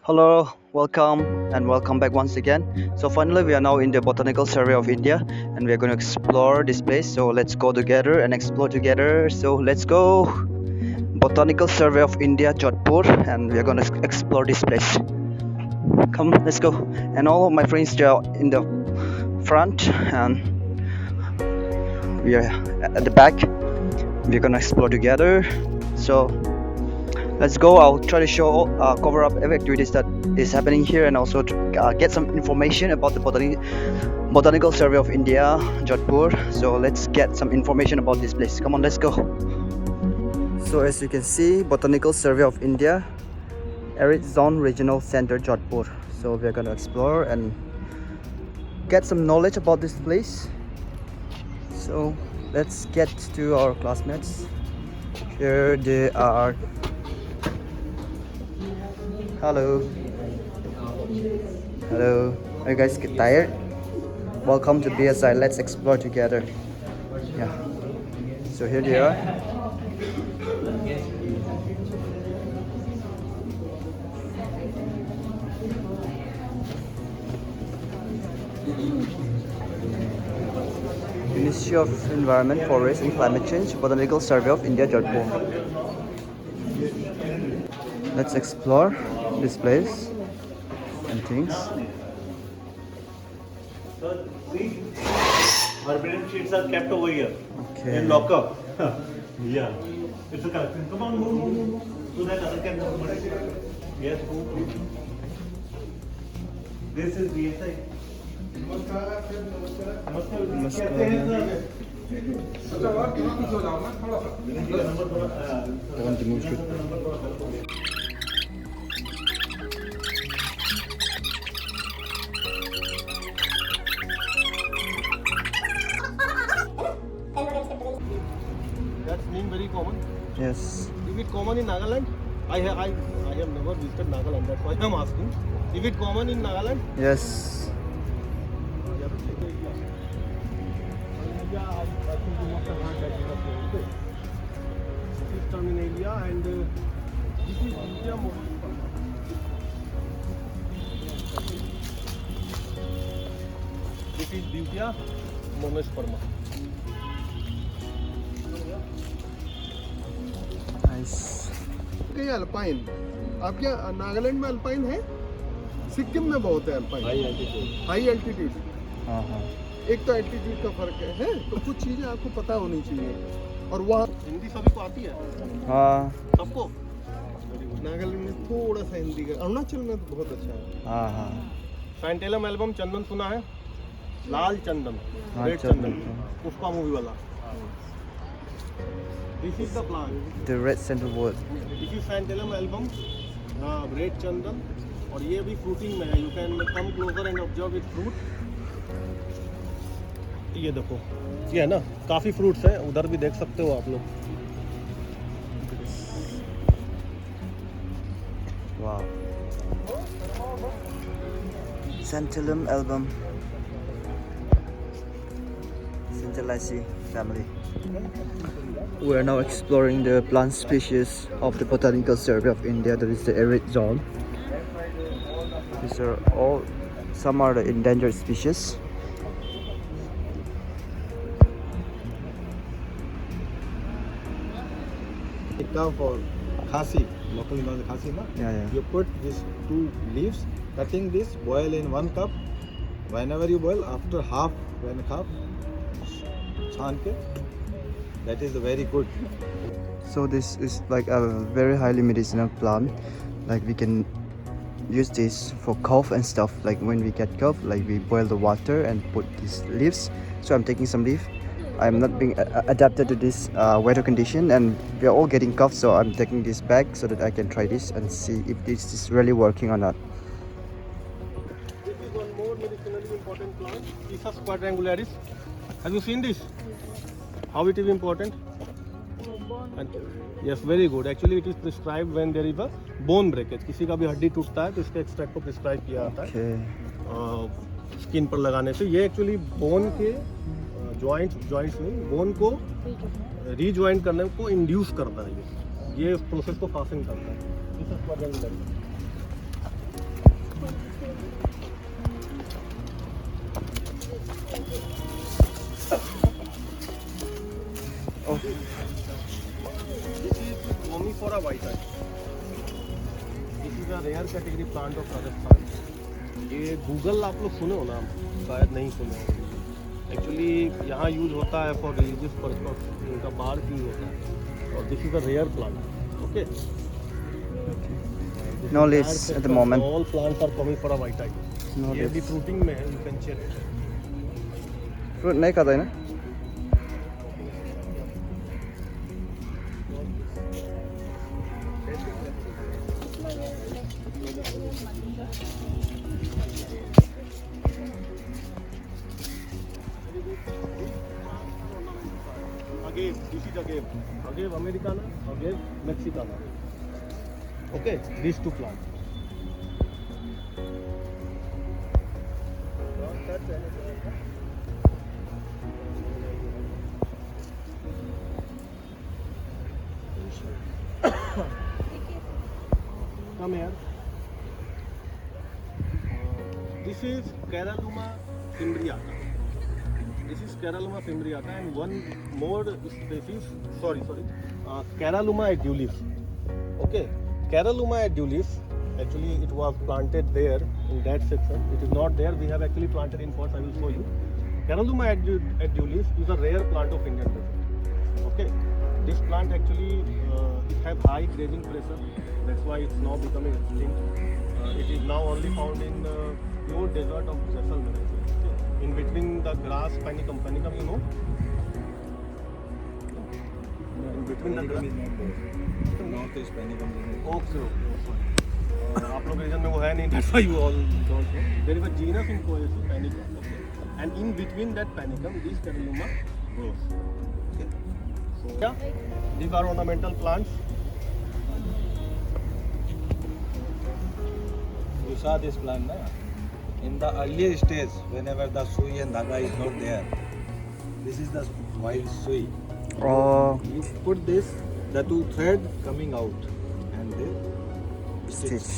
Hello, welcome, and welcome back once again. So finally, we are now in the Botanical Survey of India, and we are going to explore this place. So let's go together and explore together. So let's go, Botanical Survey of India, Jodhpur, and we are going to explore this place. Come, let's go. And all of my friends they are in the front, and we are at the back. We're going to explore together. So let's go. I'll try to show cover up every activities that is happening here, and also to, get some information about the Botanical Survey of India, Jodhpur. So let's get some information about this place. Come on, let's go. So as you can see, Botanical Survey of India, Arid Zone Regional Center, Jodhpur. So we're gonna explore and get some knowledge about this place. So let's get to our classmates. Here they are. Hello. Hello. Are you guys get tired? Welcome to BSI. Let's explore together. Yeah. So here they are. Ministry of Environment, Forest and Climate Change, Botanical Survey of India, Jodhpur. Let's explore this place and things. So these verbatim sheets are kept over here Okay. in lockup. Yeah, it's a collection. Come on, move. So that other can move. Yes, move. This is BSI. नमस्कार कैसे हैं sir अच्छा और थोड़ा पीछे हो जाओ ना थोड़ा सा number That's name very common. Yes. Is it common in Nagaland? I have never visited Nagaland. That's why I'm asking. Is it common in Nagaland? Yes. Terminalia and this is India This is Beutia monosperma. Nice. कहीं alpine आपके नागालैंड में alpine है सिक्किम में बहुत है alpine high altitude हाँ हाँ. एक तो एल्टीट्यूड का फर्क है तो कुछ चीजें आपको पता होनी चाहिए और वहाँ हिंदी सभी को आती है हाँ सबको नागालैंड में थोड़ा सा हिंदी का अरुणाचल में तो बहुत अच्छा है हाँ हाँ. फैंटेलम एल्बम चंदन सुना है लाल चंदन हाँ, रेड चंदन. चंदन पुष्पा मूवी वाला this is the plant The red sandalwood. This is santalum album red चंदन और ये भी फ्रूटिंग में है you can come closer and observe with fruit ये देखो ये है ना काफी फ्रूट्स हैं उधर भी देख सकते हो आप लोग Wow. Santalum album. Santalaceae family. We are now exploring the plant species of the Botanical Survey of India. That is the arid zone. These are all. Some are the endangered species. For khasi, locally known as khasi, na? Yeah. You put these two leaves, cutting this, boil in 1 cup. Whenever you boil, after half, chan ke, that is very good. So this is like a very highly medicinal plant. Like we can use this for cough and stuff. Like when we get cough, like we boil the water and put these leaves. So I'm taking some leaf. I'm not being adapted to this weather condition, and we are all getting cough. So I'm taking this back so that I can try this and see if this is really working or not. This is one more medicinally important plant, Pisces quadrangularis. Have you seen this? How it is important? And yes, very good. Actually, it is prescribed when there is a bone breakage. किसी का भी हड्डी टूटता है तो इसके extract को prescribe किया जाता है स्किन पर लगाने से. ये एक्चुअली बोन के जॉइंट्स नहीं बोन को रीजॉइंट करने को इंड्यूस करता है. ये प्रोसेस को फास्टिंग करता है. Is a rare category plant of Rajasthan. ये गूगल आप लोग सुने हो ना, शायद नहीं सुने हो. एक्चुअली यहाँ यूज होता है फॉर रिलीजियस पर्पस, इनका बार यूज होता है. और this is a rare plant. Okay, No leaves at the moment. All plants are coming for a white eye. No ये भी leaves. फ्रूटिंग में है, you can check. Fruit नहीं खाता है ना? Agave, this is agave. Agave americana, agave mexicana. Okay, these two plants. Come here. This is Caralluma fimbriata. This is Caralluma fimbriata, and one more species. Sorry. Caralluma edulis. Okay, Caralluma edulis. Actually, it was planted there in that section. It is not there. We have actually planted in pots. I will show you. Caralluma edulis is a rare plant of Indian desert. Okay, this plant actually it has high grazing pressure. That's why it's now becoming extinct. It is now only found in pure desert of Jaisalmer. Okay. In between the grass, panicum, you know. In between the grass. North is panicum. Okay. आप लोग reason में वो है नहीं. That's why you all don't know. There is a genus in Poaceae, panicum. Okay. And in between that panicum, this Caralluma grows. Okay. So yeah, these are ornamental plants. You saw this plant, na? In the earlier stage, whenever the sui and dhaga is not there, this is the wild sui. Oh, You put this, the two thread coming out, and they stitch.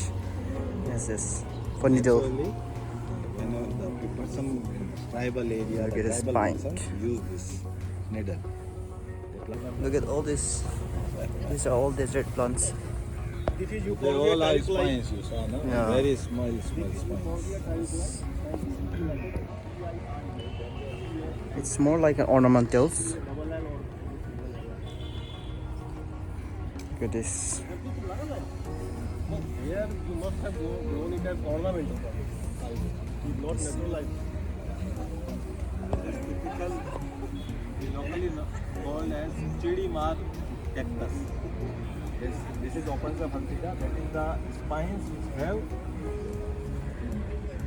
Yes. For needle. Actually, whenever the people, some tribal area, Look the at the tribal spine. person use this needle. Look at all this. These are all desert plants. This is you They call all are it like spines, you saw, no? Yeah. Very small spines. It's more like an ornamentals. Look at this. Here you must have grown it as ornamental. It's not naturalized. This typical, is locally called as chidi mar cactus. This is Opuntia funtica. That is the spines which have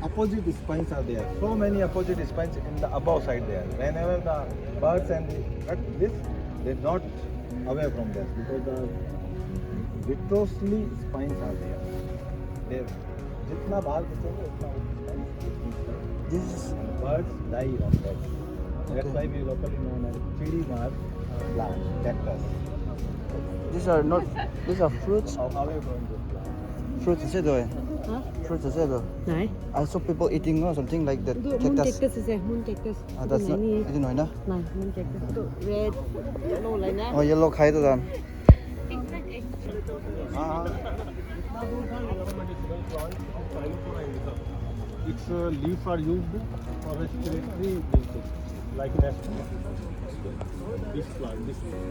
opposite spines are there. So many opposite spines in the above side there. Whenever the birds and cut this, they not away from this because the vitreously spines are there. They जितना बाहर बचेंगे उतना spines. This is Birds die on that. That's why we locally known as chidi mar plant, cactus. these are fruits. Away from this plant. Fruits is it? Hả? Fruits is it? ไหน I saw people eating or something like that. ดูมูน Cactus. เจ็กตัสสิมูนเจ็กตัส That's ไหน not. นี่ I don't know, na. ไหนมูนเจ็กตัสดูเรดโน่อะไรนะ Oh, yellow khai to them. Medicinal plant of Xylophora indica. Its leaves are used for respiratory basis, like in asthma. This plant, this one.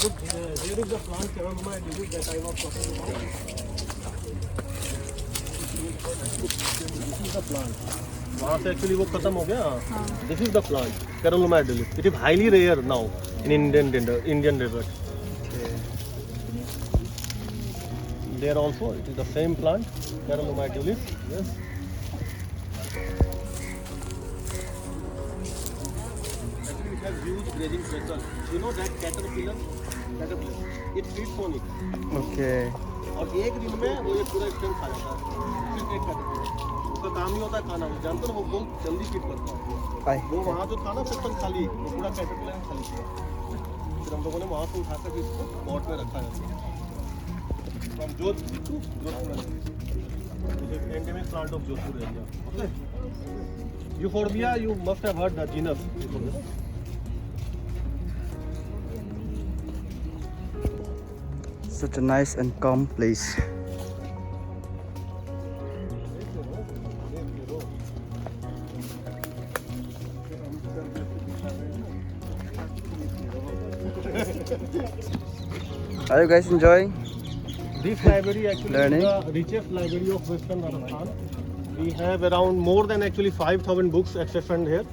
Look, here is the plant Caralluma edulis that I was talking about. This is the plant. वहाँ से actually वो खत्म हो गया. This is the plant Caralluma edulis. It is highly rare now in Indian desert. There also it is the same plant Caralluma edulis. Yes. Actually, it has huge grazing pressure. You know that caterpillar, it feeds on it. Okay. और एक दिन में वो ये पूरा stem खा जाता है. सिर्फ एक caterpillar. उसका काम ही होता है खाना. वो जानते हो वो बहुत जल्दी फीड करता है. Bye. वो वहाँ जो था ना सेक्शन खाली, वो पूरा कैटरपिलर खाली किया. फिर हम लोगों ने वहाँ से उठा कर इसको पॉट में रखा है. From Jodhpur to Jodhpur. This is endemic plant of Jodhpur area. Okay. Euphorbia, you must have heard the genus. Such a nice and calm place. Are you guys enjoying? This library actually Learning. is the richest library of Western Rajasthan. We have around more than actually 5,000 books accessioned here.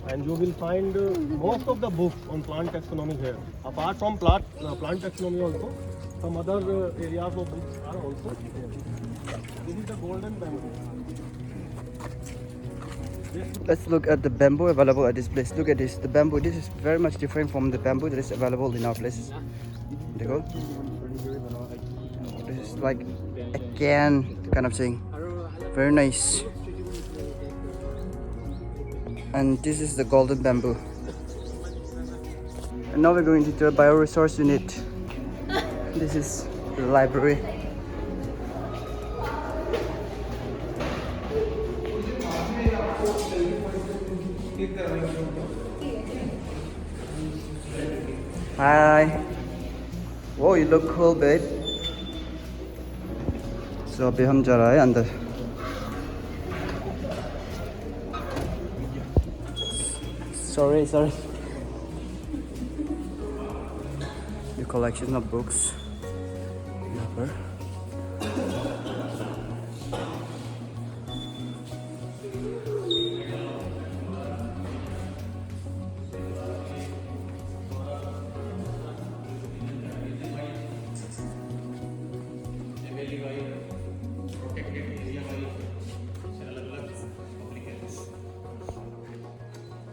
And you will find most of the books on plant taxonomy here. Apart from plant taxonomy also, some other areas of books are also here. This is the golden bamboo. Let's look at the bamboo available at this place. Look at this. The bamboo. This is very much different from the bamboo that is available in our places. There you go. This is like a can kind of thing. Very nice. And this is the golden bamboo. And now we're going to the bioresource unit. This is the library. Hi. Whoa, you look cool, babe. So अभी हम जा रहा है अंदर. Sorry. The collection of books. यहाँ पर.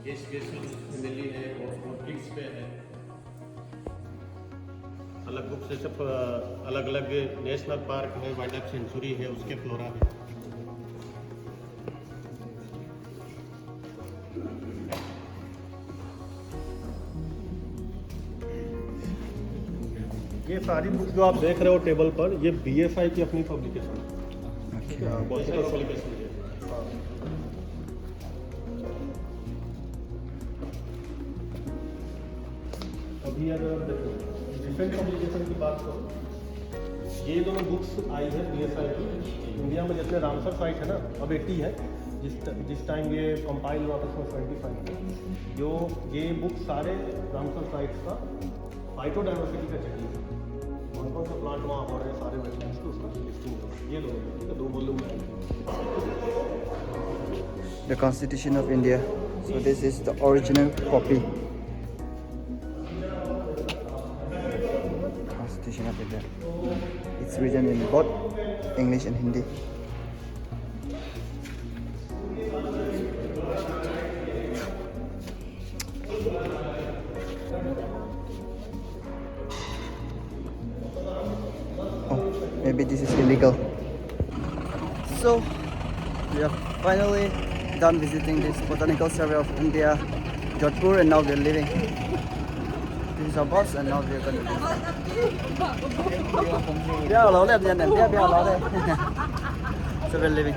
ये special MLA है और किड्स पे है. अलग बुक से सब अलग अलग नेशनल पार्क है, वाइल्ड लाइफ सेंचुरी है, उसके फ्लोरा है. ये सारी बुक जो आप देख रहे हो टेबल पर, ये बीएसआई की अपनी पब्लिकेशन है. बॉटनिकल पब्लिकेशन है. अभी अगर देखो डिफरेंट पब्लिकेशन की बात करो, ये दोनों बुक्स आई है बीएसआई की. इंडिया में जितने रामसर साइट है ना, अब 80 है. जिस टाइम ये कंपाइल हुआ था उसमें 25 है. जो ये बुक सारे रामसर साइट्स का फाइटोडाइवर्सिटी का चाहिए. कौन कौन सा प्लांट वहाँ हो रहे हैं, सारे वेटलैंड्स के उसका लिस्टिंग है. ये दोनों 2 वॉल्यूम में. The Constitution of India. So this is the original copy. Constitution of India. It's written in both English and Hindi. Oh, maybe this is illegal. So we are finally done visiting this Botanical Survey of India, Jodhpur, and now we are leaving. This is our boss, and now we are going to leave. So we're leaving.